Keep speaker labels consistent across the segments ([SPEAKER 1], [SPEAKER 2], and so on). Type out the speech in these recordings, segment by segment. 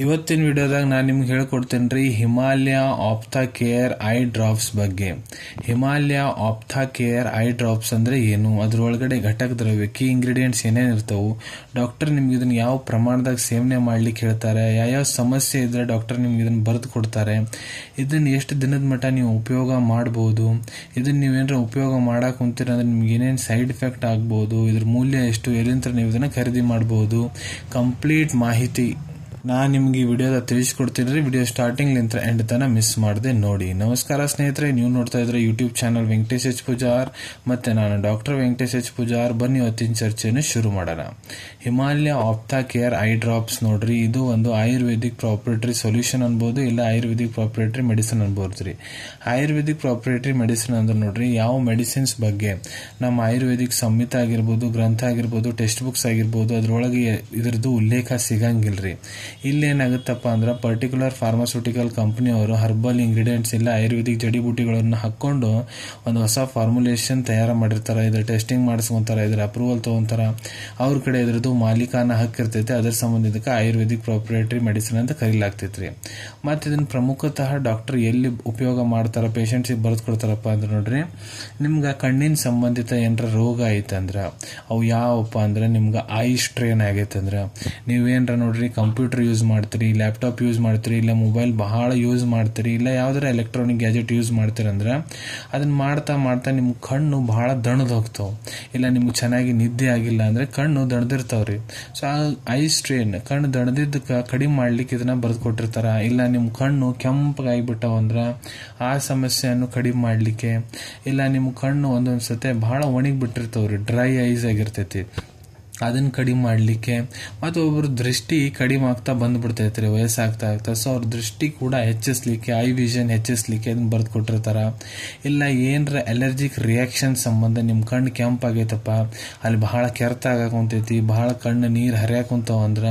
[SPEAKER 1] ಇವತ್ತಿನ ವಿಡಿಯೋದಾಗ ನಾನು ನಿಮ್ಗೆ ಹೇಳ್ಕೊಡ್ತೇನೆ ರೀ ಹಿಮಾಲಯ ಆಪ್ತಾ ಕೇರ್ ಐ ಡ್ರಾಪ್ಸ್ ಬಗ್ಗೆ. ಹಿಮಾಲಯ ಆಪ್ತಾ ಕೇರ್ ಐ ಡ್ರಾಪ್ಸ್ ಅಂದ್ರೆ ಏನು, ಅದ್ರೊಳಗಡೆ ಘಟಕ ದ್ರವ್ಯ ಕೀ ಇಂಗ್ರೀಡಿಯೆಂಟ್ಸ್ ಏನೇನು ಇರ್ತಾವು, ಡಾಕ್ಟರ್ ನಿಮ್ಗೆ ಇದನ್ನ ಯಾವ ಪ್ರಮಾಣದಾಗ ಸೇವನೆ ಮಾಡ್ಲಿಕ್ಕೆ ಹೇಳ್ತಾರೆ, ಯಾವ ಸಮಸ್ಯೆ ಇದ್ರೆ ಡಾಕ್ಟರ್ ನಿಮ್ಗೆ ಇದನ್ನ ಬರೆದು ಕೊಡ್ತಾರೆ, ಇದನ್ನ ಎಷ್ಟು ದಿನದ ಮಟ್ಟ ನೀವು ಉಪಯೋಗ ಮಾಡಬಹುದು, ಇದನ್ನ ನೀವೇನಾರ ಉಪಯೋಗ ಮಾಡಕ್ ಕುಂತೀರ ಅಂದ್ರೆ ನಿಮ್ಗೆ ಏನೇನು ಸೈಡ್ ಎಫೆಕ್ಟ್ ಆಗ್ಬಹುದು, ಇದ್ರ ಮೂಲ್ಯ ಎಷ್ಟು, ಎಲ್ಲಿಂದ ನೀವು ಇದನ್ನ ಖರೀದಿ ಮಾಡಬಹುದು, ಕಂಪ್ಲೀಟ್ ಮಾಹಿತಿ ನಾನು ನಿಮ್ಗೆ ಈ ವಿಡಿಯೋದ ತಿಳಿಸ್ಕೊಡ್ತೀನಿ ರೀ. ವಿಡಿಯೋ ಸ್ಟಾರ್ಟಿಂಗ್ ಲಿಂತ್ರ ಎಂಡ್ ತನ ಮಿಸ್ ಮಾಡದೆ ನೋಡಿ. ನಮಸ್ಕಾರ ಸ್ನೇಹಿತರೆ, ನೀವು ನೋಡ್ತಾ ಇದ್ರೆ YouTube channel Venkatesh H Pujar, ಮತ್ತೆ ನಾನು ಡಾಕ್ಟರ್ ವೆಂಕಟೇಶ್ ಎಚ್ ಪೂಜಾರ್. ಬನ್ನಿ ಇವತ್ತಿನ ಚರ್ಚೆಯನ್ನು ಶುರು ಮಾಡೋಣ. ಹಿಮಾಲಯ ಆಪ್ತಾ ಕೇರ್ ಐ ಡ್ರಾಪ್ಸ್ ನೋಡ್ರಿ, ಇದು ಒಂದು ಆಯುರ್ವೇದಿಕ್ ಪ್ರಾಪರ್ಟರಿ ಸೊಲ್ಯೂಷನ್ ಅನ್ಬೋದು, ಇಲ್ಲ ಆಯುರ್ವೇದಿಕ್ ಪ್ರಾಪರ್ಟರಿ ಮೆಡಿಸಿನ್ ಅನ್ಬೋದು ರೀ. ಆಯುರ್ವೇದಿಕ್ ಪ್ರಾಪರ್ಟರಿ ಮೆಡಿಸಿನ್ ಅಂದ್ರೆ ನೋಡ್ರಿ, ಯಾವ ಮೆಡಿಸಿನ್ಸ್ ಬಗ್ಗೆ ನಮ್ಮ ಆಯುರ್ವೇದಿಕ್ ಸಂಹಿತ ಆಗಿರ್ಬೋದು, ಗ್ರಂಥ ಆಗಿರ್ಬೋದು, ಟೆಕ್ಸ್ಟ್ ಬುಕ್ಸ್ ಆಗಿರ್ಬೋದು, ಅದ್ರೊಳಗೆ ಇದ್ರದ್ದು ಉಲ್ಲೇಖ ಸಿಗಂಗಿಲ್ರಿ. ಇಲ್ಲೇನಾಗುತ್ತಪ್ಪ ಅಂದ್ರೆ ಪರ್ಟಿಕ್ಯುಲರ್ ಫಾರ್ಮಾಸ್ಯೂಟಿಕಲ್ ಕಂಪನಿಯವರು ಹರ್ಬಲ್ ಇಂಗ್ರೀಡಿಯೆಂಟ್ಸ್ ಇಲ್ಲ ಆಯುರ್ವೇದಿಕ್ ಜಡಿಬೂಟಿಗಳನ್ನು ಹಾಕೊಂಡು ಒಂದು ಹೊಸ ಫಾರ್ಮುಲೇಷನ್ ತಯಾರು ಮಾಡಿರ್ತಾರೆ, ಇದ್ರ ಟೆಸ್ಟಿಂಗ್ ಮಾಡಿಸ್ಕೊಂತಾರೆ, ಇದ್ರ ಅಪ್ರೂವಲ್ ತಗೊಂತಾರ, ಅವ್ರ ಕಡೆ ಇದ್ರದ್ದು ಮಾಲೀಕಾನ ಹಕ್ಕಿರ್ತೈತೆ, ಅದರ ಸಂಬಂಧಿತ ಆಯುರ್ವೇದಿಕ್ ಪ್ರಾಪರ್ಟರಿ ಮೆಡಿಸಿನ್ ಅಂತ ಕರೀಲಾಗ್ತೈತ್ರಿ. ಮತ್ತೆ ಇದನ್ನ ಪ್ರಮುಖತಃ ಡಾಕ್ಟರ್ ಎಲ್ಲಿ ಉಪಯೋಗ ಮಾಡ್ತಾರ, ಪೇಷಂಟ್ಸಿಗೆ ಬರೆದು ಕೊಡ್ತಾರಪ್ಪ ಅಂದ್ರೆ ನೋಡ್ರಿ, ನಿಮ್ಗೆ ಕಣ್ಣಿನ ಸಂಬಂಧಿತ ಏನಾರ ರೋಗ ಐತಂದ್ರ ಅವು ಯಾವಪ್ಪ ಅಂದ್ರೆ ನಿಮ್ಗೆ ಐ ಸ್ಟ್ರೇನ್ ಆಗೈತಂದ್ರ, ನೀವೇನ್ರ ನೋಡ್ರಿ ಕಂಪ್ಯೂಟರ್ ಯೂಸ್ ಮಾಡ್ತೀರಿ, ಲ್ಯಾಪ್ಟಾಪ್ ಯೂಸ್ ಮಾಡ್ತೀರಿ, ಇಲ್ಲ ಮೊಬೈಲ್ ಬಹಳ ಯೂಸ್ ಮಾಡ್ತೀರಿ, ಇಲ್ಲ ಯಾವ್ದಾರ ಎಲೆಕ್ಟ್ರಾನಿಕ್ ಗ್ಯಾಜೆಟ್ ಯೂಸ್ ಮಾಡ್ತೀರಂದ್ರೆ ಅದನ್ನ ಮಾಡ್ತಾ ಮಾಡ್ತಾ ನಿಮ್ ಕಣ್ಣು ಬಹಳ ದಣದ್ ಹೋಗ್ತಾವ, ಇಲ್ಲ ನಿಮ್ಗೆ ಚೆನ್ನಾಗಿ ನಿದ್ದೆ ಆಗಿಲ್ಲ ಅಂದ್ರೆ ಕಣ್ಣು ದಣದಿರ್ತಾವ್ರಿ. ಸೊ ಆ ಐ ಸ್ಟ್ರೇನ್ ಕಣ್ಣು ದಣದಿದ್ದಕ್ಕೆ ಕಡಿಮೆ ಮಾಡ್ಲಿಕ್ಕೆ ಇದನ್ನ ಬರೆದು ಕೊಟ್ಟಿರ್ತಾರ. ಇಲ್ಲ ನಿಮ್ ಕಣ್ಣು ಕೆಂಪಗಾಗಿಬಿಟ್ಟಾವ ಅಂದ್ರ ಆ ಸಮಸ್ಯೆಯನ್ನು ಕಡಿಮೆ ಮಾಡ್ಲಿಕ್ಕೆ, ಇಲ್ಲ ನಿಮ್ ಕಣ್ಣು ಒಂದೊಂದ್ಸತೆ ಬಹಳ ಒಣಗಿ ಬಿಟ್ಟಿರ್ತಾವ್ರಿ, ಡ್ರೈ ಐಸ್ ಆಗಿರ್ತೈತಿ, ಅದನ್ನ ಕಡಿಮೆ ಮಾಡ್ಲಿಕ್ಕೆ, ಮತ್ತು ಒಬ್ಬರು ದೃಷ್ಟಿ ಕಡಿಮೆ ಆಗ್ತಾ ಬಂದ್ಬಿಡ್ತೈತ್ರಿ ವಯಸ್ಸಾಗ್ತಾ ಆಗ್ತಾ. ಸೊ ಅವ್ರ ದೃಷ್ಟಿ ಕೂಡ ಹೆಚ್ಚಿಸ್ಲಿಕ್ಕೆ, ಐ ವಿಷನ್ ಹೆಚ್ಚಿಸ್ಲಿಕ್ಕೆ ಅದನ್ನ ಬರೆದು ಕೊಟ್ಟಿರ್ತಾರ. ಇಲ್ಲ ಏನರ ಅಲರ್ಜಿಕ್ ರಿಯಾಕ್ಷನ್ ಸಂಬಂಧ ನಿಮ್ ಕಣ್ಣು ಕೆಂಪಾಗೈತಪ್ಪ, ಅಲ್ಲಿ ಬಹಳ ಕೆರೆತಾಗಕುಂತೈತಿ, ಬಹಳ ಕಣ್ಣು ನೀರು ಹರಿಯಾಕುಂತಾವ ಅಂದ್ರ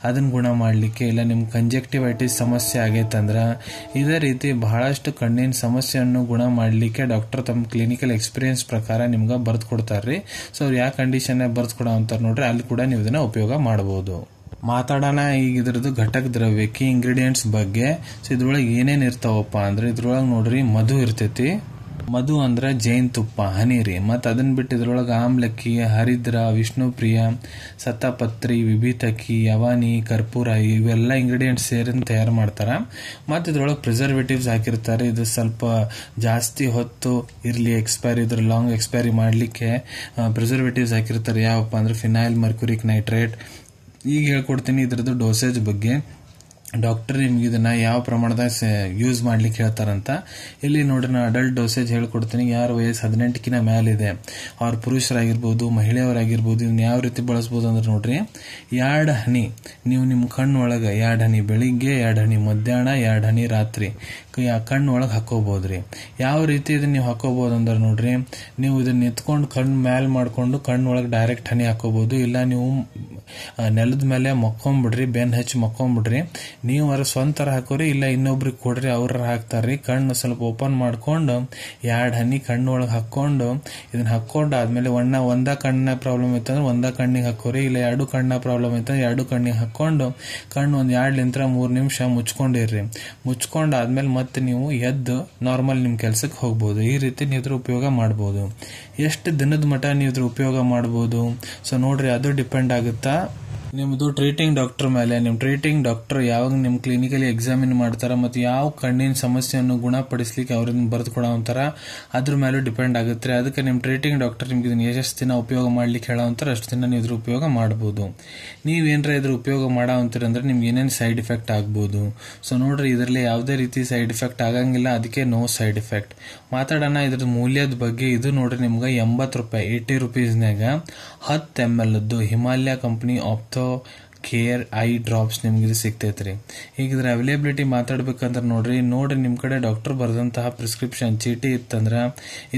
[SPEAKER 1] ಅದನ್ನ ಗುಣ ಮಾಡ್ಲಿಕ್ಕೆ, ಇಲ್ಲ ನಿಮ್ ಕಂಜಕ್ಟಿವೈಟಿಸ್ ಸಮಸ್ಯೆ ಆಗೈತಂದ್ರ, ಇದೇ ರೀತಿ ಬಹಳಷ್ಟು ಕಣ್ಣಿನ ಸಮಸ್ಯೆಯನ್ನು ಗುಣ ಮಾಡ್ಲಿಕ್ಕೆ ಡಾಕ್ಟರ್ ತಮ್ಮ ಕ್ಲಿನಿಕಲ್ ಎಕ್ಸ್ಪೀರಿಯನ್ಸ್ ಪ್ರಕಾರ ನಿಮ್ಗೆ ಬರೆದು ಕೊಡ್ತಾರ್ರಿ. ಸೊ ಅವ್ರು ಯಾವ ಕಂಡೀಷನ್ ಬರೆದು ಕೊಡೋ ಅಂತಾರ ನೋಡ್ರಿ, ಅಲ್ಲಿ ಕೂಡ ನೀವು ಇದನ್ನ ಉಪಯೋಗ ಮಾಡಬಹುದು. ಮಾತಾಡೋಣ ಈಗ ಇದ್ರದ್ದು ಘಟಕ ದ್ರವ್ಯ ಕೀ ಇಂಗ್ರೀಡಿಯೆಂಟ್ಸ್ ಬಗ್ಗೆ. ಸೊ ಇದ್ರೊಳಗೆ ಏನೇನ್ ಇರ್ತಾವಪ್ಪ ಅಂದ್ರೆ ಇದ್ರೊಳಗೆ ನೋಡ್ರಿ ಮಧು ಇರ್ತೈತಿ, ಮಧು ಅಂದ್ರ ಜೇನ್ ತುಪ್ಪ, ಹನಿ ರೀ. ಮತ್ ಅದನ್ನ ಬಿಟ್ಟು ಇದ್ರೊಳಗ ಆಮ್ಲಕ್ಕಿ, ಹರಿದ್ರ, ವಿಷ್ಣುಪ್ರಿಯ, ಸತಪತ್ರಿ, ವಿಭೀತಕಿ, ಯವಾನಿ, ಕರ್ಪೂರ ಇವೆಲ್ಲ ಇಂಗ್ರೀಡಿಯೆಂಟ್ಸ್ ಸೇರಿ ತಯಾರು ಮಾಡ್ತಾರ. ಮತ್ ಇದ್ರೊಳಗೆ ಪ್ರಿಸರ್ವೇಟಿವ್ಸ್ ಹಾಕಿರ್ತಾರೆ. ಇದು ಸ್ವಲ್ಪ ಜಾಸ್ತಿ ಹೊತ್ತು ಇರ್ಲಿ, ಎಕ್ಸ್ಪೈರಿ ಇದ್ರ ಲಾಂಗ್ ಎಕ್ಸ್ಪೈರಿ ಮಾಡ್ಲಿಕ್ಕೆ ಪ್ರಿಸರ್ವೇಟಿವ್ಸ್ ಹಾಕಿರ್ತಾರೆ. ಯಾವಪ್ಪ ಅಂದ್ರೆ ಫಿನೈಲ್ ಮರ್ಕ್ಯೂರಿಕ್ ನೈಟ್ರೇಟ್. ಈಗ ಹೇಳ್ಕೊಡ್ತೀನಿ ಇದ್ರದ್ದು ಡೋಸೇಜ್ ಬಗ್ಗೆ. ಡಾಕ್ಟರ್ ನಿಮ್ಗೆ ಇದನ್ನ ಯಾವ ಪ್ರಮಾಣದಾಗ ಯೂಸ್ ಮಾಡ್ಲಿಕ್ಕೆ ಹೇಳ್ತಾರಂತ. ಇಲ್ಲಿ ನೋಡ್ರಿ ನಾ ಅಡಲ್ಟ್ ಡೋಸೇಜ್ ಹೇಳ್ಕೊಡ್ತೀನಿ. ಯಾರ ವಯಸ್ಸು 18ಕ್ಕಿಂತ ಮೇಲಿದೆ, ಅವ್ರ ಪುರುಷರಾಗಿರ್ಬೋದು, ಮಹಿಳೆಯರಾಗಿರ್ಬೋದು, ಇದನ್ನ ಯಾವ ರೀತಿ ಬಳಸ್ಬೋದು ಅಂದ್ರೆ ನೋಡ್ರಿ, 2 ಹನಿ ನೀವು ನಿಮ್ ಕಣ್ಣೊಳಗ 2 ಹನಿ ಬೆಳಿಗ್ಗೆ, 2 ಹನಿ ಮಧ್ಯಾಹ್ನ, 2 ಹನಿ ರಾತ್ರಿ ಕಣ್ಣೊಳಗೆ ಹಾಕೋಬಹುದ್ರಿ. ಯಾವ ರೀತಿ ಇದನ್ನ ನೀವು ಹಾಕೋಬಹುದು ಅಂದ್ರೆ ನೋಡ್ರಿ, ನೀವು ಇದನ್ನ ಎತ್ಕೊಂಡು ಕಣ್ಣು ಮ್ಯಾಲ್ ಮಾಡ್ಕೊಂಡು ಕಣ್ಣೊಳಗೆ ಡೈರೆಕ್ಟ್ ಹನಿ ಹಾಕೋಬಹುದು, ಇಲ್ಲ ನೀವು ನೆಲದ ಮೇಲೆ ಮಕ್ಕೊಂಡ್ಬಿಡ್ರಿ, ಬೆನ್ ಹಚ್ಚಿ ಮಕ್ಕೊಂಡ್ಬಿಡ್ರಿ, ನೀವು ಅವ್ರ ಸ್ವಂತರ ಹಾಕೋರಿ, ಇಲ್ಲ ಇನ್ನೊಬ್ರಿಗೆ ಕೊಡ್ರಿ, ಅವ್ರ ಹಾಕ್ತಾರ್ರಿ. ಕಣ್ಣು ಸ್ವಲ್ಪ ಓಪನ್ ಮಾಡ್ಕೊಂಡು 2 ಹನಿ ಕಣ್ಣೊಳಗೆ ಹಾಕೊಂಡು ಇದನ್ನ ಹಾಕೊಂಡು ಆದ್ಮೇಲೆ ಒಂದ ಕಣ್ಣ ಪ್ರಾಬ್ಲಮ್ ಐತಂದ್ರೆ ಒಂದ ಕಣ್ಣಿಗೆ ಹಾಕೋರಿ, ಇಲ್ಲ 2 ಕಣ್ಣ ಪ್ರಾಬ್ಲಮ್ ಐತಂದ್ರೆ 2 ಕಣ್ಣಿಗೆ ಹಾಕೊಂಡು ಕಣ್ಣು ಒಂದ್ 2-3 ನಿಮಿಷ ಮುಚ್ಕೊಂಡಿರ್ರಿ. ಮುಚ್ಕೊಂಡಾದ್ಮೇಲೆ ಮತ್ತೆ ನೀವು ಎದ್ದು ನಾರ್ಮಲ್ ನಿಮ್ ಕೆಲ್ಸಕ್ಕೆ ಹೋಗ್ಬೋದು. ಈ ರೀತಿ ನೀವು ಇದ್ರ ಉಪಯೋಗ ಮಾಡಬಹುದು. ಎಷ್ಟು ದಿನದ ಮಟ್ಟ ನೀವು ಇದ್ರ ಉಪಯೋಗ ಮಾಡಬಹುದು, ಸೊ ನೋಡ್ರಿ ಅದು ಡಿಪೆಂಡ್ ಆಗುತ್ತಾ ನಿಮ್ದು ಟ್ರೀಟಿಂಗ್ ಡಾಕ್ಟರ್ ಮೇಲೆ. ನಿಮ್ ಟ್ರೀಟಿಂಗ್ ಡಾಕ್ಟರ್ ಯಾವಾಗ ನಿಮ್ ಕ್ಲಿನಿಕಲಿ ಎಕ್ಸಾಮಿನ್ ಮಾಡ್ತಾರ ಮತ್ತು ಯಾವ ಕಣ್ಣಿನ ಸಮಸ್ಯೆಯನ್ನು ಗುಣಪಡಿಸ್ಲಿಕ್ಕೆ ಅವ್ರನ್ನ ಬರೆದು ಕೊಡೋ ಅಂತಾರ, ಅದ್ರ ಮೇಲೂ ಡಿಪೆಂಡ್ ಆಗುತ್ತೆ. ಅದಕ್ಕೆ ನಿಮ್ ಟ್ರೀಟಿಂಗ್ ಡಾಕ್ಟರ್ ನಿಮ್ಗೆ ಇದನ್ನ ಎಷ್ಟು ದಿನ ಉಪಯೋಗ ಮಾಡ್ಲಿಕ್ಕೆ ಹೇಳೋ ಅಂತಾರ ಅಷ್ಟು ದಿನ ನೀವು ಇದ್ರ ಉಪಯೋಗ ಮಾಡಬಹುದು. ನೀವೇನ್ರ ಇದ್ರ ಉಪಯೋಗ ಮಾಡೋ ಅಂತೀರಂದ್ರೆ ನಿಮ್ಗೆ ಏನೇನು ಸೈಡ್ ಎಫೆಕ್ಟ್ ಆಗ್ಬೋದು. ಸೊ ನೋಡ್ರಿ ಇದರಲ್ಲಿ ಯಾವುದೇ ರೀತಿ ಸೈಡ್ ಎಫೆಕ್ಟ್ ಆಗಂಗಿಲ್ಲ, ಅದಕ್ಕೆ ನೋ ಸೈಡ್ ಎಫೆಕ್ಟ್. ಮಾತಾಡೋಣ ಇದ್ರ ಮೂಲ್ಯದ ಬಗ್ಗೆ. ಇದು ನೋಡ್ರಿ ನಿಮ್ಗೆ 80 ರೂಪಾಯಿ, 80 ರೂಪೀಸ್ನಾಗ 10 ml Himalaya company Ophthacare eye drops ನಿಮ್ಗೆ ಇದು ಸಿಗ್ತೈತ್ರಿ. ಈಗ ಇದ್ರ ಅವೈಲೇಬಿಲಿಟಿ ಮಾತಾಡ್ಬೇಕಂದ್ರೆ ನೋಡ್ರಿ ನಿಮ್ ಕಡೆ ಡಾಕ್ಟರ್ ಬರೆದಂತಹ ಪ್ರಿಸ್ಕ್ರಿಪ್ಷನ್ ಚೀಟಿ ಇತ್ತಂದ್ರ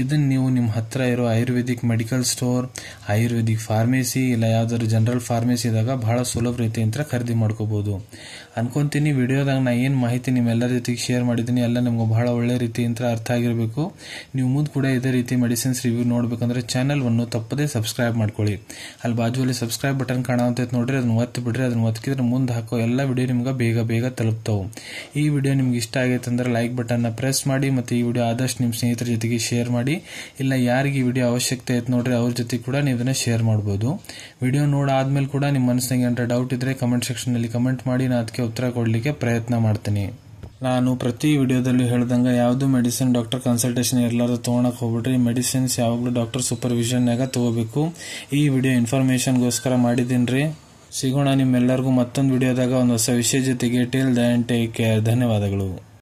[SPEAKER 1] ಇದನ್ನ ನೀವು ನಿಮ್ ಹತ್ರ ಇರೋ Ayurvedic medical store, Ayurvedic pharmacy, ಇಲ್ಲ ಯಾವ್ದಾದ್ರು ಜನರಲ್ ಫಾರ್ಮೆಸಿ ಇದಾಗ ಬಹಳ ಸುಲಭ ರೀತಿಯಿಂದ ಖರೀದಿ ಮಾಡ್ಕೋಬಹುದು ಅನ್ಕೊಂತೀನಿ. ವಿಡಿಯೋದಾಗ ನಾ ಏನ್ ಮಾಹಿತಿ ನಿಮ್ಮೆಲ್ಲರ ಜೊತೆಗೆ ಶೇರ್ ಮಾಡಿದ್ದೀನಿ ಎಲ್ಲ ನಿಮ್ಗೆ ಬಹಳ ಒಳ್ಳೆ ರೀತಿಯಿಂದ ಅರ್ಥ ಆಗಿರ್ಬೇಕು. ನೀವು ಮುಂದೆ ಕೂಡ ಇದೇ ರೀತಿ ಮೆಡಿಸಿನ್ಸ್ ರಿವ್ಯೂ ನೋಡ್ಬೇಕಂದ್ರೆ ಚಾನಲ್ ಅನ್ನು ತಪ್ಪದೇ ಸಬ್ಸ್ಕ್ರೈಬ್ ಮಾಡ್ಕೊಳ್ಳಿ. ಅಲ್ಲಿ ಬಾಜುವಲ್ಲಿ ಸಬ್ಸ್ಕ್ರೈಬ್ ಬಟನ್ ಕಾಣುವಂತೈತೆ ನೋಡ್ರಿ, ಅದನ್ನ ಒತ್ತಿ ಒತ್ತಿಬಿಡ್ರಿ. ಅದನ್ನ ಒತ್ತಿದ್ರೆ ಮುಂದೆ ಹಾಕೋ ಎಲ್ಲ ವಿಡಿಯೋ ನಿಮ್ಗೆ ಬೇಗ ತಲುಪ್ತಾವೆ. ಈ ವಿಡಿಯೋ ನಿಮ್ಗೆ ಇಷ್ಟ ಆಗೈತೆ ಅಂದ್ರೆ ಲೈಕ್ ಬಟನ್ನ ಪ್ರೆಸ್ ಮಾಡಿ, ಮತ್ತು ಈ ವಿಡಿಯೋ ಆದಷ್ಟು ನಿಮ್ಮ ಸ್ನೇಹಿತರ ಜೊತೆಗೆ ಶೇರ್ ಮಾಡಿ. ಇಲ್ಲ ಯಾರಿಗೆ ಈ ವಿಡಿಯೋ ಅವಶ್ಯಕತೆ ಐತೆ ನೋಡ್ರಿ ಅವ್ರ ಜೊತೆ ಕೂಡ ನೀವು ಇದನ್ನ ಶೇರ್ ಮಾಡ್ಬೋದು. ವಿಡಿಯೋ ನೋಡಾದ್ಮೇಲೆ ಕೂಡ ನಿಮ್ಮ ಮನಸ್ಸಿನಾಗ ಏನಾರ ಡೌಟ್ ಇದ್ರೆ ಕಮೆಂಟ್ ಸೆಕ್ಷನ್ ನಲ್ಲಿ ಕಮೆಂಟ್ ಮಾಡಿ, ನಾನು ಅದಕ್ಕೆ ಉತ್ತರ ಕೊಡ್ಲಿಕ್ಕೆ ಪ್ರಯತ್ನ ಮಾಡ್ತೀನಿ. ನಾನು ಪ್ರತಿ ವಿಡಿಯೋದಲ್ಲೂ ಹೇಳ್ದಂಗೆ ಯಾವುದು ಮೆಡಿಸಿನ್ ಡಾಕ್ಟರ್ ಕನ್ಸಲ್ಟೇಷನ್ ಇರಲಾರ್ದು ತೊಗೊಳಕ್ ಹೋಗ್ಬಿಡ್ರಿ. ಮೆಡಿಸಿನ್ಸ್ ಯಾವಾಗಲೂ ಡಾಕ್ಟರ್ ಸೂಪರ್ವಿಷನ್ನಾಗ ತಗೋಬೇಕು. ಈ ವಿಡಿಯೋ ಇನ್ಫಾರ್ಮೇಶನ್ಗೋಸ್ಕರ ಮಾಡಿದ್ದೀನಿ. ಸಿಗೋಣ ನಿಮ್ಮೆಲ್ಲರಿಗೂ ಮತ್ತೊಂದು ವಿಡಿಯೋದಾಗ ಒಂದು ಹೊಸ ವಿಷಯ ಜೊತೆಗೆ. Till then take care. ಧನ್ಯವಾದಗಳು.